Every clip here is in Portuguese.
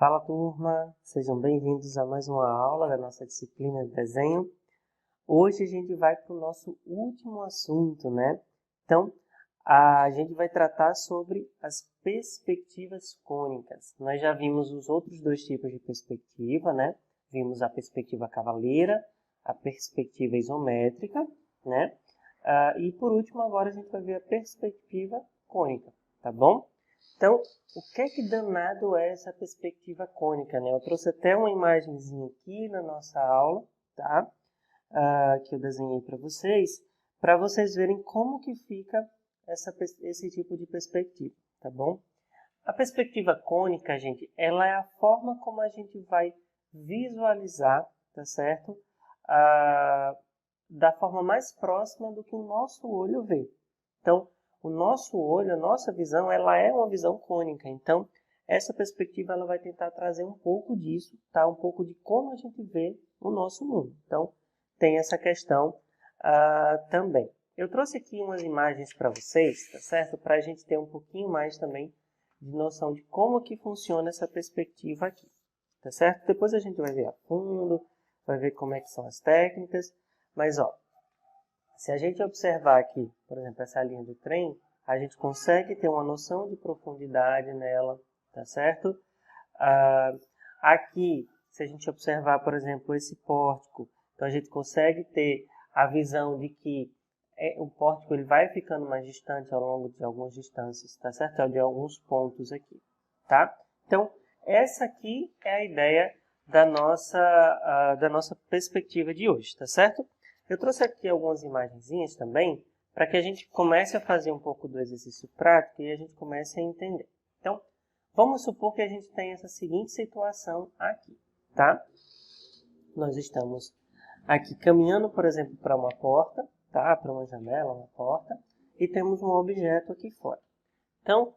Fala turma, sejam bem-vindos a mais uma aula da nossa disciplina de desenho. Hoje a gente vai para o nosso último assunto, né? Então, a gente vai tratar sobre as perspectivas cônicas. Nós já vimos os outros dois tipos de perspectiva, né? Vimos a perspectiva cavaleira, a perspectiva isométrica, né? E por último, agora a gente vai ver a perspectiva cônica, tá bom? Então, o que danado é essa perspectiva cônica, né? Eu trouxe até uma imagenzinha aqui na nossa aula, tá? Que eu desenhei para vocês verem como que fica esse tipo de perspectiva, tá bom? A perspectiva cônica, gente, ela é a forma como a gente vai visualizar, tá certo? Da forma mais próxima do que o nosso olho vê. Então, o nosso olho, a nossa visão, ela é uma visão cônica. Então, essa perspectiva ela vai tentar trazer um pouco disso, tá? Um pouco de como a gente vê o nosso mundo. Então, tem essa questão também. Eu trouxe aqui umas imagens para vocês, tá certo? Para a gente ter um pouquinho mais também de noção de como que funciona essa perspectiva aqui, tá certo? Depois a gente vai ver a fundo, vai ver como é que são as técnicas, mas ó, se a gente observar aqui, por exemplo, essa linha do trem, a gente consegue ter uma noção de profundidade nela, tá certo? Aqui, se a gente observar, por exemplo, esse pórtico, então a gente consegue ter a visão de que o pórtico ele vai ficando mais distante ao longo de algumas distâncias, tá certo? De alguns pontos aqui, tá? Então, essa aqui é a ideia da nossa perspectiva de hoje, tá certo? Eu trouxe aqui algumas imagenzinhas também, para que a gente comece a fazer um pouco do exercício prático e a gente comece a entender. Então, vamos supor que a gente tenha essa seguinte situação aqui, tá? Nós estamos aqui caminhando, por exemplo, para uma porta, tá? Para uma janela, uma porta, e temos um objeto aqui fora. Então,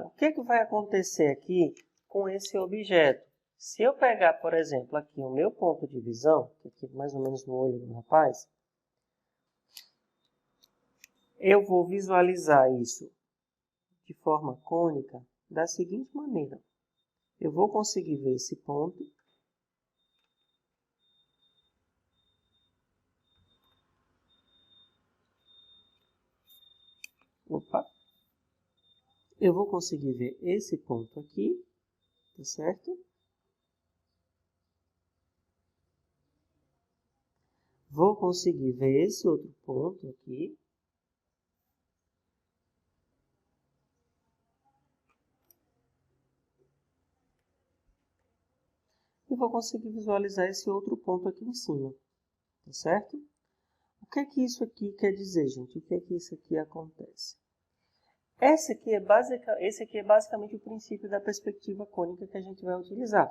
o que vai acontecer aqui com esse objeto? Se eu pegar, por exemplo, aqui o meu ponto de visão, que aqui mais ou menos no olho do rapaz, eu vou visualizar isso de forma cônica da seguinte maneira. Eu vou conseguir ver esse ponto. Opa! Eu vou conseguir ver esse ponto aqui, tá certo? Vou conseguir ver esse outro ponto aqui. E vou conseguir visualizar esse outro ponto aqui em cima, tá certo? O que é que isso aqui quer dizer, gente? O que é que isso aqui acontece? Esse aqui é basicamente o princípio da perspectiva cônica que a gente vai utilizar.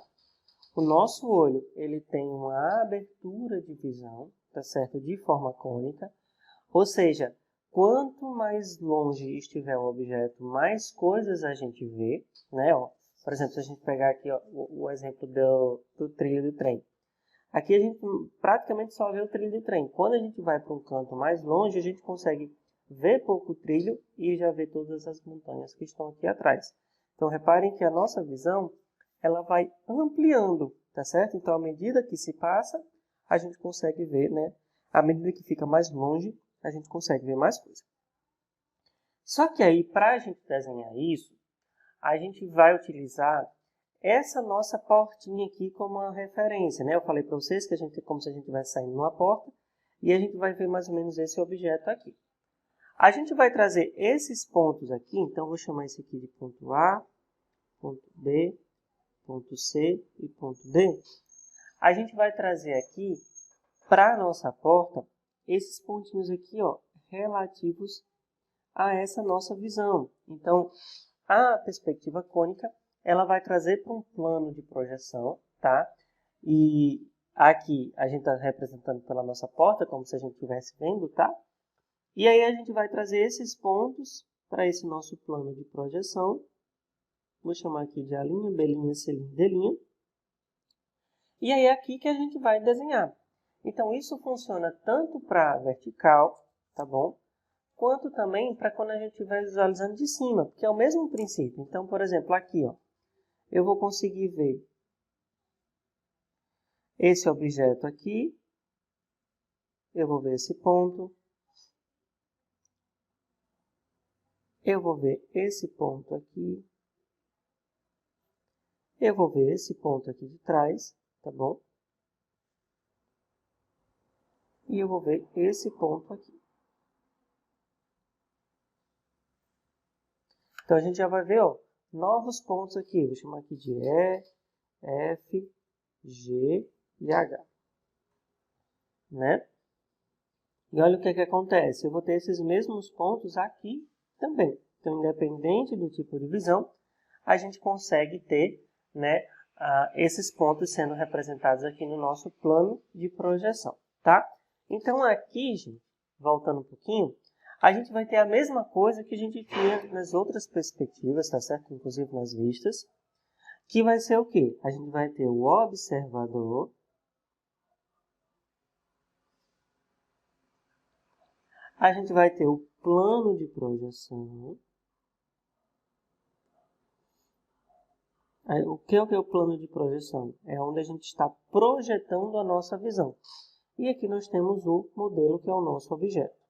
O nosso olho ele tem uma abertura de visão, tá certo? De forma cônica, ou seja, quanto mais longe estiver o objeto, mais coisas a gente vê, né? Ó, por exemplo, se a gente pegar aqui ó, o exemplo do trilho do trem. Aqui a gente praticamente só vê o trilho do trem. Quando a gente vai para um canto mais longe, a gente consegue ver pouco trilho e já ver todas as montanhas que estão aqui atrás. Então, reparem que a nossa visão ela vai ampliando, tá certo? Então, à medida que se passa, a gente consegue ver, né? À medida que fica mais longe, a gente consegue ver mais coisa. Só que aí, para a gente desenhar isso, a gente vai utilizar essa nossa portinha aqui como uma referência, né? Eu falei para vocês que a gente é como se a gente estivesse saindo numa porta e a gente vai ver mais ou menos esse objeto aqui. A gente vai trazer esses pontos aqui, então eu vou chamar esse aqui de ponto A, ponto B, ponto C e ponto D. A gente vai trazer aqui para a nossa porta esses pontinhos aqui, ó, relativos a essa nossa visão. Então, a perspectiva cônica ela vai trazer para um plano de projeção, tá? E aqui a gente está representando pela nossa porta, como se a gente estivesse vendo, tá? E aí a gente vai trazer esses pontos para esse nosso plano de projeção. Vou chamar aqui de A'B', C'D'. E aí é aqui que a gente vai desenhar. Então isso funciona tanto para vertical, tá bom? Quanto também para quando a gente estiver visualizando de cima, porque é o mesmo princípio. Então, por exemplo, aqui, ó, eu vou conseguir ver esse objeto aqui, eu vou ver esse ponto, eu vou ver esse ponto aqui, eu vou ver esse ponto aqui de trás, tá bom? E eu vou ver esse ponto aqui. Então, a gente já vai ver, ó, novos pontos aqui. Vou chamar aqui de E, F, G e H. Né? E olha o que acontece. Eu vou ter esses mesmos pontos aqui também. Então, independente do tipo de visão, a gente consegue ter, né, esses pontos sendo representados aqui no nosso plano de projeção. Tá? Então, aqui, gente, voltando um pouquinho, a gente vai ter a mesma coisa que a gente tinha nas outras perspectivas, tá certo? Inclusive nas vistas, que vai ser o quê? A gente vai ter o observador, a gente vai ter o plano de projeção. O que é o plano de projeção? É onde a gente está projetando a nossa visão. E aqui nós temos o modelo, que é o nosso objeto.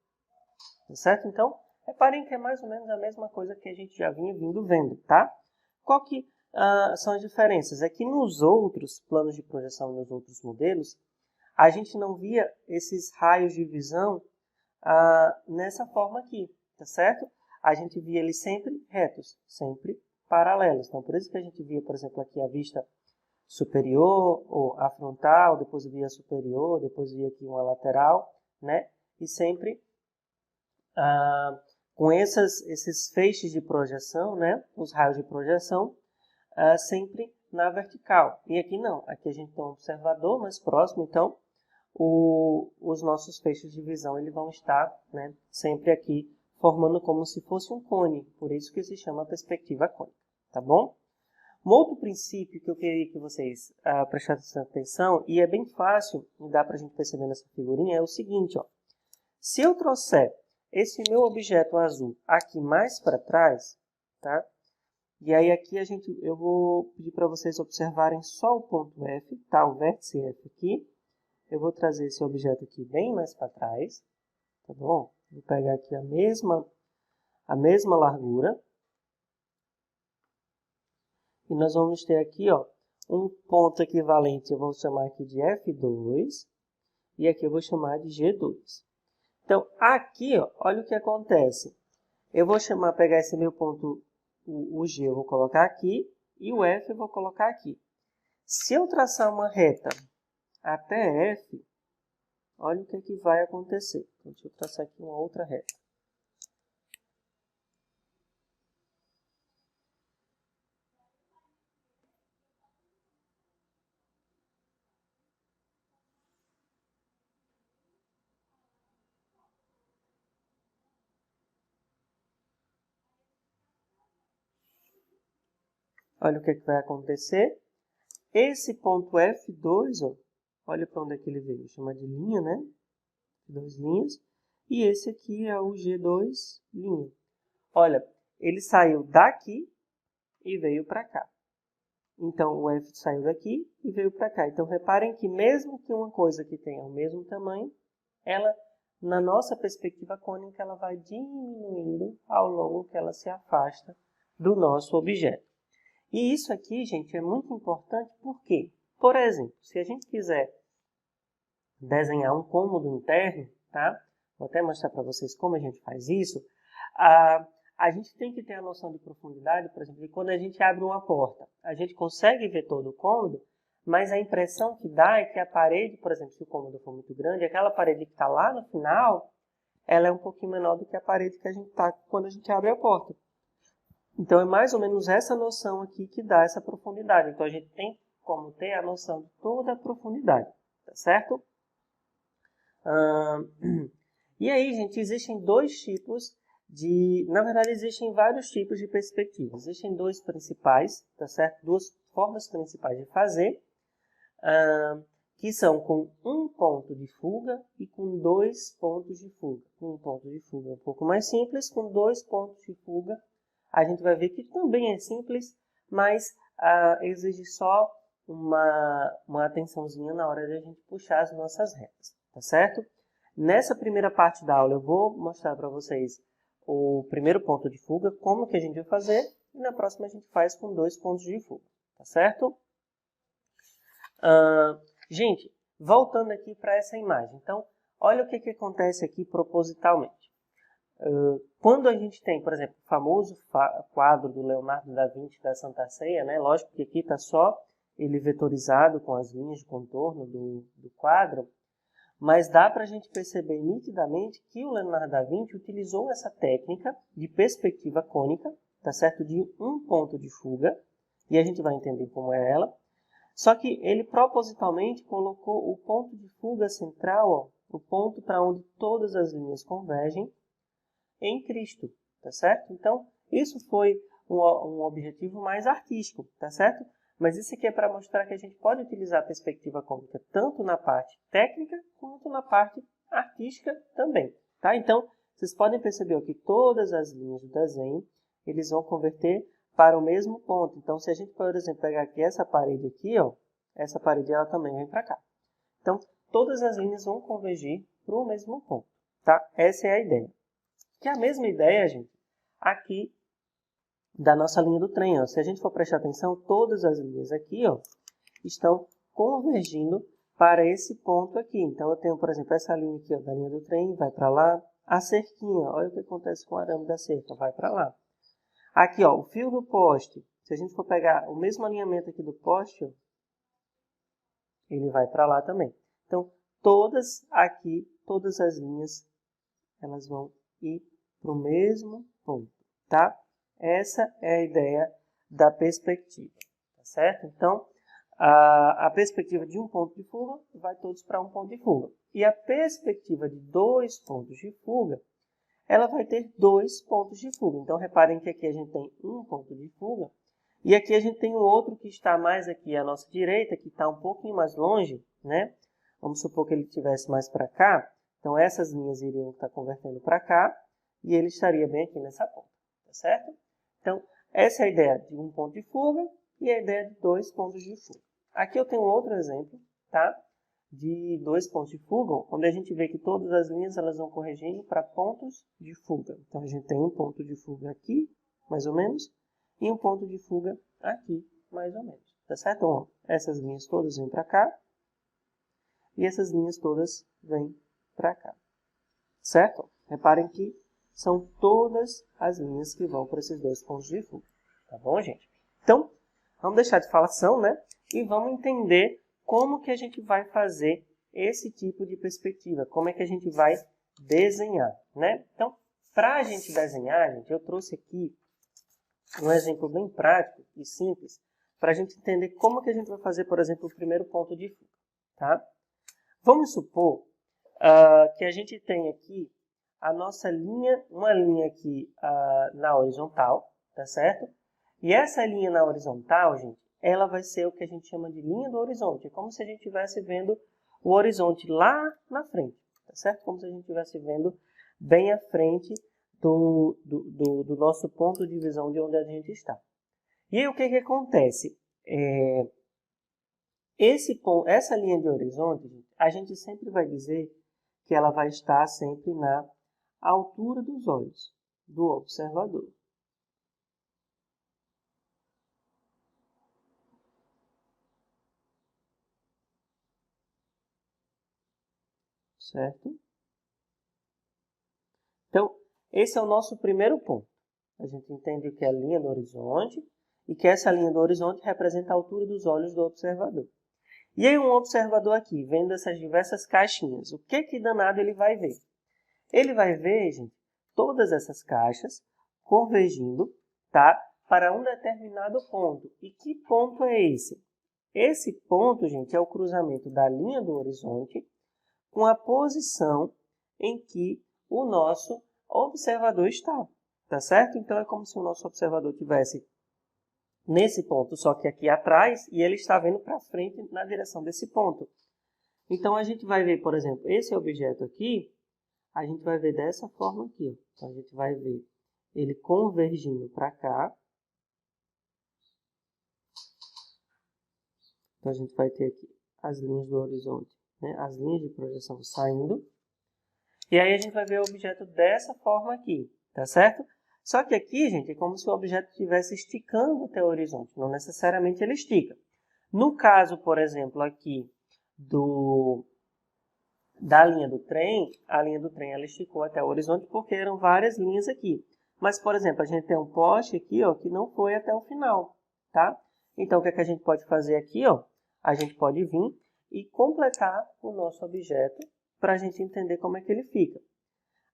Tá certo? Então, reparem que é mais ou menos a mesma coisa que a gente já vinha vendo, tá? Qual que são as diferenças? É que nos outros planos de projeção, nos outros modelos, a gente não via esses raios de visão nessa forma aqui, tá certo? A gente via eles sempre retos, sempre paralelos. Então, por isso que a gente via, por exemplo, aqui a vista superior, ou a frontal, depois via a superior, depois via aqui uma lateral, né? E sempre com esses feixes de projeção, né? Os raios de projeção, sempre na vertical. E aqui não, aqui a gente tem um observador mais próximo, então os nossos feixes de visão eles vão estar, né, sempre aqui formando como se fosse um cone, por isso que se chama perspectiva cônica, tá bom? Um outro princípio que eu queria que vocês prestassem atenção, e é bem fácil, dá para a gente perceber nessa figurinha, é o seguinte, ó. Se eu trouxer esse meu objeto azul aqui mais para trás, tá? E aí aqui eu vou pedir para vocês observarem só o ponto F, tá? O vértice F aqui. Eu vou trazer esse objeto aqui bem mais para trás, tá bom? Vou pegar aqui a mesma largura. E nós vamos ter aqui, ó, um ponto equivalente, eu vou chamar aqui de F2, e aqui eu vou chamar de G2. Então, aqui, ó, olha o que acontece. Eu vou pegar esse meu ponto, o G eu vou colocar aqui, e o F eu vou colocar aqui. Se eu traçar uma reta até F, olha o que vai acontecer. Então, deixa eu traçar aqui uma outra reta. Olha o que vai acontecer. Esse ponto F2, ó, olha para onde é que ele veio. Chama de linha, né? Duas linhas. E esse aqui é o G2 linha. Olha, ele saiu daqui e veio para cá. Então, o F saiu daqui e veio para cá. Então, reparem que mesmo que uma coisa que tenha o mesmo tamanho, ela, na nossa perspectiva cônica, ela vai diminuindo ao longo que ela se afasta do nosso objeto. E isso aqui, gente, é muito importante porque, por exemplo, se a gente quiser desenhar um cômodo interno, tá? Vou até mostrar para vocês como a gente faz isso. A gente tem que ter a noção de profundidade, por exemplo, de quando a gente abre uma porta. A gente consegue ver todo o cômodo, mas a impressão que dá é que a parede, por exemplo, se o cômodo for muito grande, aquela parede que está lá no final, ela é um pouquinho menor do que a parede que a gente está quando a gente abre a porta. Então, é mais ou menos essa noção aqui que dá essa profundidade. Então, a gente tem como ter a noção de toda a profundidade, tá certo? E aí, gente, existem dois tipos na verdade, existem vários tipos de perspectivas. Existem dois principais, tá certo? Duas formas principais de fazer, que são com um ponto de fuga e com dois pontos de fuga. Um ponto de fuga é um pouco mais simples, com dois pontos de fuga a gente vai ver que também é simples, mas exige só uma atençãozinha na hora de a gente puxar as nossas retas, tá certo? Nessa primeira parte da aula eu vou mostrar para vocês o primeiro ponto de fuga, como que a gente vai fazer, e na próxima a gente faz com 2 pontos de fuga, tá certo? Gente, voltando aqui para essa imagem. Então, olha o que acontece aqui propositalmente. Quando a gente tem, por exemplo, o famoso quadro do Leonardo da Vinci da Santa Ceia, né? Lógico que aqui está só ele vetorizado com as linhas de contorno do quadro, mas dá para a gente perceber nitidamente que o Leonardo da Vinci utilizou essa técnica de perspectiva cônica, tá certo? De um ponto de fuga, e a gente vai entender como é ela. Só que ele propositalmente colocou o ponto de fuga central, ó, o ponto para onde todas as linhas convergem, em Cristo, tá certo? Então, isso foi um objetivo mais artístico, tá certo? Mas isso aqui é para mostrar que a gente pode utilizar a perspectiva cônica tanto na parte técnica quanto na parte artística também, tá? Então, vocês podem perceber ó, que todas as linhas do desenho, eles vão converter para o mesmo ponto. Então, se a gente, por exemplo, pegar aqui essa parede aqui, ó, essa parede ela também vem para cá. Então, todas as linhas vão convergir para o mesmo ponto, tá? Essa é a ideia. Que é a mesma ideia, gente, aqui da nossa linha do trem. Ó. Se a gente for prestar atenção, todas as linhas aqui ó, estão convergindo para esse ponto aqui. Então, eu tenho, por exemplo, essa linha aqui ó, da linha do trem, vai para lá. A cerquinha, olha o que acontece com o arame da cerca, vai para lá. Aqui, ó, o fio do poste. Se a gente for pegar o mesmo alinhamento aqui do poste, ó, ele vai para lá também. Então, todas aqui, todas as linhas, elas vão ir para o mesmo ponto, tá? Essa é a ideia da perspectiva, tá certo? Então, a perspectiva de um ponto de fuga vai todos para um ponto de fuga. E a perspectiva de 2 pontos de fuga, ela vai ter 2 pontos de fuga. Então, reparem que aqui a gente tem um ponto de fuga, e aqui a gente tem um outro que está mais aqui à nossa direita, que está um pouquinho mais longe, né? Vamos supor que ele estivesse mais para cá. Então, essas linhas iriam estar convertendo para cá, e ele estaria bem aqui nessa ponta, tá certo? Então, essa é a ideia de um ponto de fuga e a ideia de 2 pontos de fuga. Aqui eu tenho outro exemplo, tá? De 2 pontos de fuga, onde a gente vê que todas as linhas elas vão corrigindo para pontos de fuga. Então, a gente tem um ponto de fuga aqui, mais ou menos, e um ponto de fuga aqui, mais ou menos, tá certo? Então, essas linhas todas vêm para cá, e essas linhas todas vêm para cá, certo? Reparem que são todas as linhas que vão para esses 2 pontos de fuga, tá bom, gente? Então, vamos deixar de falação, né? E vamos entender como que a gente vai fazer esse tipo de perspectiva, como é que a gente vai desenhar, né? Então, para a gente desenhar, gente, eu trouxe aqui um exemplo bem prático e simples para a gente entender como que a gente vai fazer, por exemplo, o primeiro ponto de fuga, tá? Vamos supor que a gente tem aqui a nossa linha, uma linha aqui na horizontal, tá certo? E essa linha na horizontal, gente, ela vai ser o que a gente chama de linha do horizonte. É como se a gente estivesse vendo o horizonte lá na frente, tá certo? Como se a gente estivesse vendo bem à frente do nosso ponto de visão de onde a gente está. E aí o que acontece? Essa linha de horizonte, a gente sempre vai dizer que ela vai estar sempre na altura dos olhos do observador. Certo? Então, esse é o nosso primeiro ponto. A gente entende o que é a linha do horizonte e que essa linha do horizonte representa a altura dos olhos do observador. E aí um observador aqui, vendo essas diversas caixinhas, o que danado ele vai ver? Ele vai ver, gente, todas essas caixas convergindo, tá, para um determinado ponto. E que ponto é esse? Esse ponto, gente, é o cruzamento da linha do horizonte com a posição em que o nosso observador está, tá certo? Então, é como se o nosso observador estivesse nesse ponto, só que aqui atrás, e ele está vendo para frente na direção desse ponto. Então, a gente vai ver, por exemplo, esse objeto aqui, a gente vai ver dessa forma aqui. Então, a gente vai ver ele convergindo para cá. Então, a gente vai ter aqui as linhas do horizonte, né? As linhas de projeção saindo. E aí a gente vai ver o objeto dessa forma aqui, tá certo? Só que aqui, gente, é como se o objeto estivesse esticando até o horizonte. Não necessariamente ele estica. No caso, por exemplo, aqui da linha do trem, a linha do trem ela esticou até o horizonte porque eram várias linhas aqui. Mas, por exemplo, a gente tem um poste aqui, ó, que não foi até o final, tá? Então, o que é que a gente pode fazer aqui, ó? A gente pode vir e completar o nosso objeto para a gente entender como é que ele fica.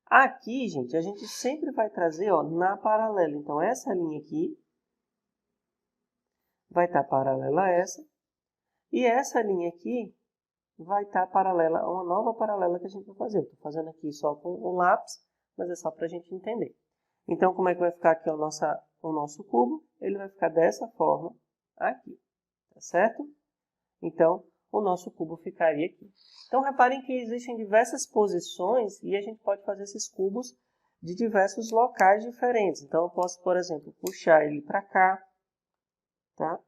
Aqui, gente, a gente sempre vai trazer, ó, na paralela. Então, essa linha aqui vai estar paralela a essa. E essa linha aqui vai estar paralela a uma nova paralela que a gente vai fazer. Estou fazendo aqui só com o lápis, mas é só para a gente entender. Então, como é que vai ficar aqui o nosso cubo? Ele vai ficar dessa forma aqui, tá certo? Então, o nosso cubo ficaria aqui. Então, reparem que existem diversas posições e a gente pode fazer esses cubos de diversos locais diferentes. Então, eu posso, por exemplo, puxar ele para cá, tá?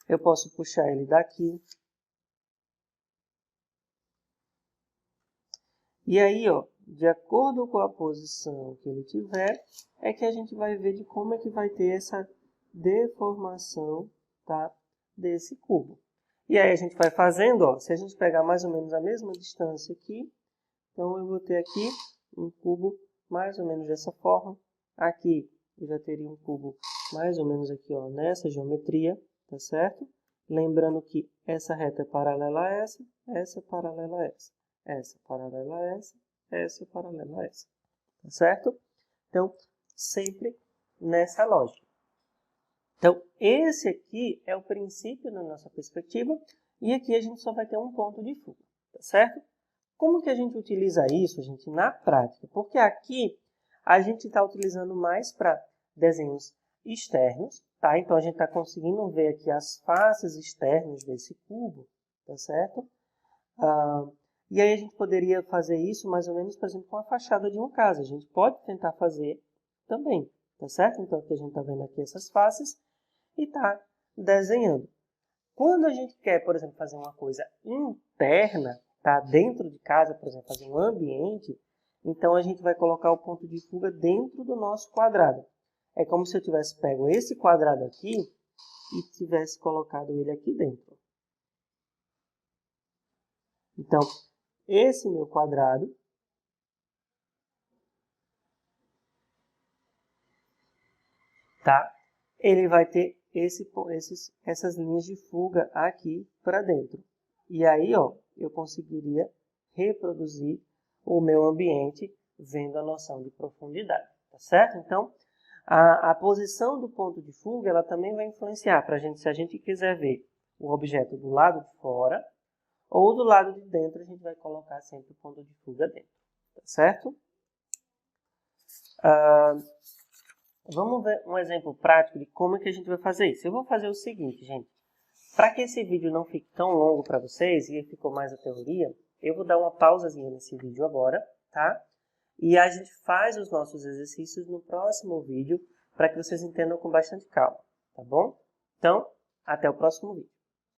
Eu posso puxar ele daqui. E aí, ó, de acordo com a posição que ele tiver, é que a gente vai ver de como é que vai ter essa deformação, tá, desse cubo. E aí a gente vai fazendo, ó, se a gente pegar mais ou menos a mesma distância aqui, então eu vou ter aqui um cubo mais ou menos dessa forma. Aqui eu já teria um cubo mais ou menos aqui, ó, nessa geometria, tá certo? Lembrando que essa reta é paralela a essa é paralela a essa paralela a essa paralela a essa, tá certo? Então, sempre nessa lógica. Então, esse aqui é o princípio da nossa perspectiva, e aqui a gente só vai ter um ponto de fuga, tá certo? Como que a gente utiliza isso, gente, na prática? Porque aqui a gente está utilizando mais para desenhos externos, tá? Então, a gente está conseguindo ver aqui as faces externas desse cubo, tá certo? E aí a gente poderia fazer isso mais ou menos, por exemplo, com a fachada de uma casa. A gente pode tentar fazer também, tá certo? Então, aqui a gente está vendo aqui essas faces e está desenhando. Quando a gente quer, por exemplo, fazer uma coisa interna, tá? Dentro de casa, por exemplo, fazer um ambiente, então a gente vai colocar o ponto de fuga dentro do nosso quadrado. É como se eu tivesse pego esse quadrado aqui e tivesse colocado ele aqui dentro. Então, esse meu quadrado, tá? Ele vai ter essas linhas de fuga aqui para dentro. E aí, ó, eu conseguiria reproduzir o meu ambiente vendo a noção de profundidade, tá certo? Então, a posição do ponto de fuga, ela também vai influenciar para a gente, se a gente quiser ver o objeto do lado de fora ou do lado de dentro, a gente vai colocar sempre o ponto de fuga dentro, tá certo? Vamos ver um exemplo prático de como é que a gente vai fazer isso. Eu vou fazer o seguinte, gente. Para que esse vídeo não fique tão longo para vocês e ficou mais a teoria, eu vou dar uma pausazinha nesse vídeo agora, tá? E a gente faz os nossos exercícios no próximo vídeo para que vocês entendam com bastante calma, tá bom? Então, até o próximo vídeo.